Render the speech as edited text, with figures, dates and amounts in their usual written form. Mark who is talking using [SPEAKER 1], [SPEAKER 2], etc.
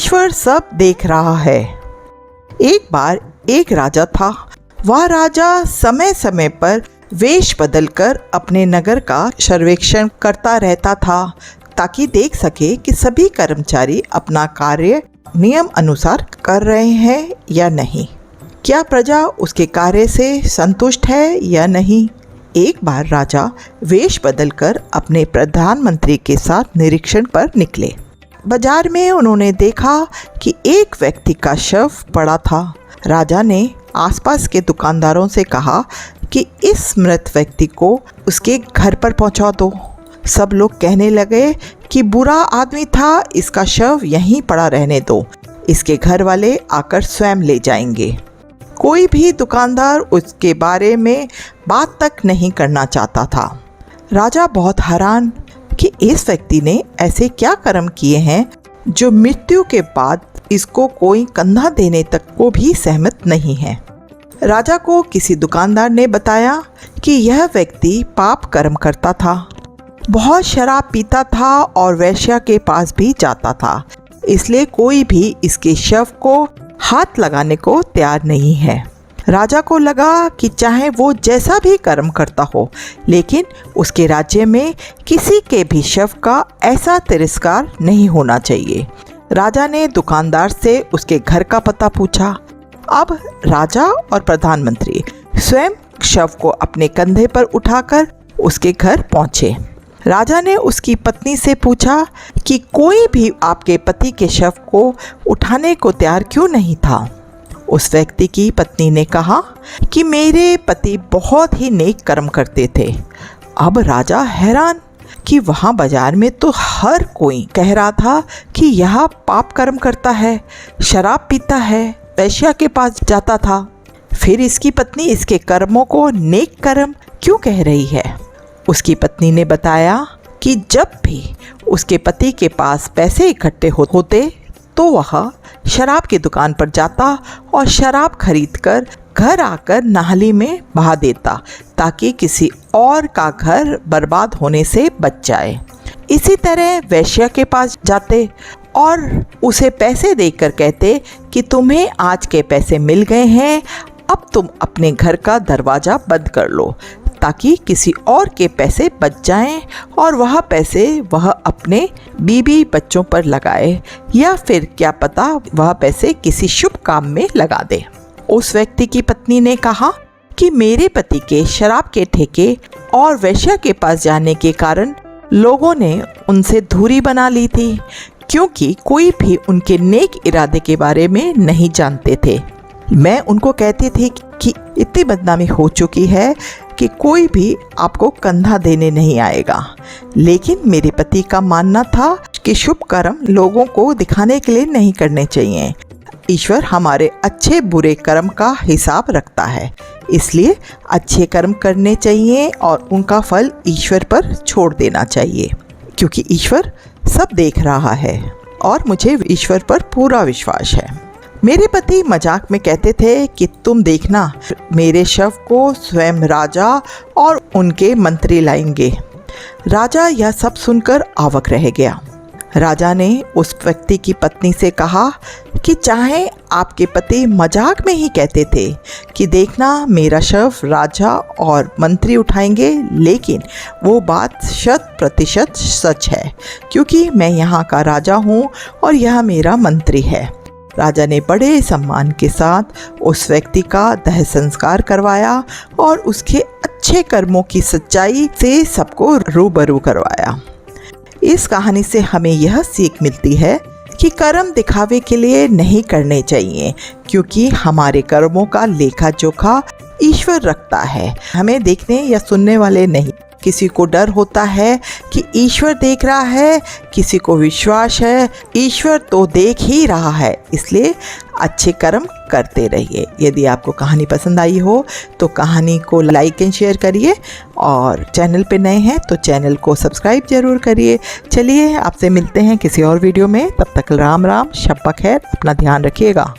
[SPEAKER 1] ईश्वर सब देख रहा है। एक बार एक राजा था। वह राजा समय समय पर वेश बदलकर अपने नगर का सर्वेक्षण करता रहता था ताकि देख सके कि सभी कर्मचारी अपना कार्य नियम अनुसार कर रहे हैं या नहीं, क्या प्रजा उसके कार्य से संतुष्ट है या नहीं। एक बार राजा वेश बदलकर अपने प्रधानमंत्री के साथ निरीक्षण पर निकले। बाजार में उन्होंने देखा कि एक व्यक्ति का शव पड़ा था। राजा ने आसपास के दुकानदारों से कहा कि इस मृत व्यक्ति को उसके घर पर पहुंचा दो। सब लोग कहने लगे कि बुरा आदमी था, इसका शव यहीं पड़ा रहने दो, इसके घर वाले आकर स्वयं ले जाएंगे। कोई भी दुकानदार उसके बारे में बात तक नहीं करना चाहता था। राजा बहुत हैरान कि इस व्यक्ति ने ऐसे क्या कर्म किए हैं जो मृत्यु के बाद इसको कोई कंधा देने तक को भी सहमत नहीं है। राजा को किसी दुकानदार ने बताया कि यह व्यक्ति पाप कर्म करता था, बहुत शराब पीता था और वेश्या के पास भी जाता था, इसलिए कोई भी इसके शव को हाथ लगाने को तैयार नहीं है। राजा को लगा कि चाहे वो जैसा भी कर्म करता हो, लेकिन उसके राज्य में किसी के भी शव का ऐसा तिरस्कार नहीं होना चाहिए। राजा ने दुकानदार से उसके घर का पता पूछा। अब राजा और प्रधानमंत्री स्वयं शव को अपने कंधे पर उठाकर उसके घर पहुंचे। राजा ने उसकी पत्नी से पूछा कि कोई भी आपके पति के शव को उठाने को तैयार क्यों नहीं था। उस व्यक्ति की पत्नी ने कहा कि मेरे पति बहुत ही नेक कर्म करते थे। अब राजा हैरान कि वहाँ बाजार में तो हर कोई कह रहा था कि यह पाप कर्म करता है, शराब पीता है, वेश्या के पास जाता था, फिर इसकी पत्नी इसके कर्मों को नेक कर्म क्यों कह रही है। उसकी पत्नी ने बताया कि जब भी उसके पति के पास पैसे इकट्ठे होते तो वह शराब की दुकान पर जाता और शराब खरीदकर घर आकर नाली में बहा देता ताकि किसी और का घर बर्बाद होने से बच जाए। इसी तरह वेश्या के पास जाते और उसे पैसे देकर कहते कि तुम्हें आज के पैसे मिल गए हैं, अब तुम अपने घर का दरवाज़ा बंद कर लो ताकि किसी और के पैसे बच जाएं और वह पैसे वह अपने बीवी बच्चों पर लगाए, या फिर क्या पता वह पैसे किसी शुभ काम में लगा दे। उस व्यक्ति की पत्नी ने कहा कि मेरे पति के शराब के ठेके और वेश्या के पास जाने के कारण लोगों ने उनसे दूरी बना ली थी, क्योंकि कोई भी उनके नेक इरादे के बारे में नहीं जानते थे। मैं उनको कहती थी कि इतनी बदनामी हो चुकी है कि कोई भी आपको कंधा देने नहीं आएगा, लेकिन मेरे पति का मानना था कि शुभ कर्म लोगों को दिखाने के लिए नहीं करने चाहिए। ईश्वर हमारे अच्छे बुरे कर्म का हिसाब रखता है, इसलिए अच्छे कर्म करने चाहिए और उनका फल ईश्वर पर छोड़ देना चाहिए, क्योंकि ईश्वर सब देख रहा है और मुझे ईश्वर पर पूरा विश्वास है। मेरे पति मजाक में कहते थे कि तुम देखना, मेरे शव को स्वयं राजा और उनके मंत्री लाएंगे। राजा यह सब सुनकर अवाक रह गया। राजा ने उस व्यक्ति की पत्नी से कहा कि चाहे आपके पति मजाक में ही कहते थे कि देखना मेरा शव राजा और मंत्री उठाएंगे, लेकिन वो बात 100% सच है, क्योंकि मैं यहाँ का राजा हूँ और यह मेरा मंत्री है। राजा ने बड़े सम्मान के साथ उस व्यक्ति का दाह संस्कार करवाया और उसके अच्छे कर्मों की सच्चाई से सबको रूबरू करवाया। इस कहानी से हमें यह सीख मिलती है कि कर्म दिखावे के लिए नहीं करने चाहिए, क्योंकि हमारे कर्मों का लेखा जोखा ईश्वर रखता है, हमें देखने या सुनने वाले नहीं। किसी को डर होता है कि ईश्वर देख रहा है, किसी को विश्वास है ईश्वर तो देख ही रहा है, इसलिए अच्छे कर्म करते रहिए। यदि आपको कहानी पसंद आई हो तो कहानी को लाइक एंड शेयर करिए, और चैनल पे नए हैं तो चैनल को सब्सक्राइब जरूर करिए। चलिए आपसे मिलते हैं किसी और वीडियो में, तब तक राम राम, शब्बा खैर, अपना ध्यान रखिएगा।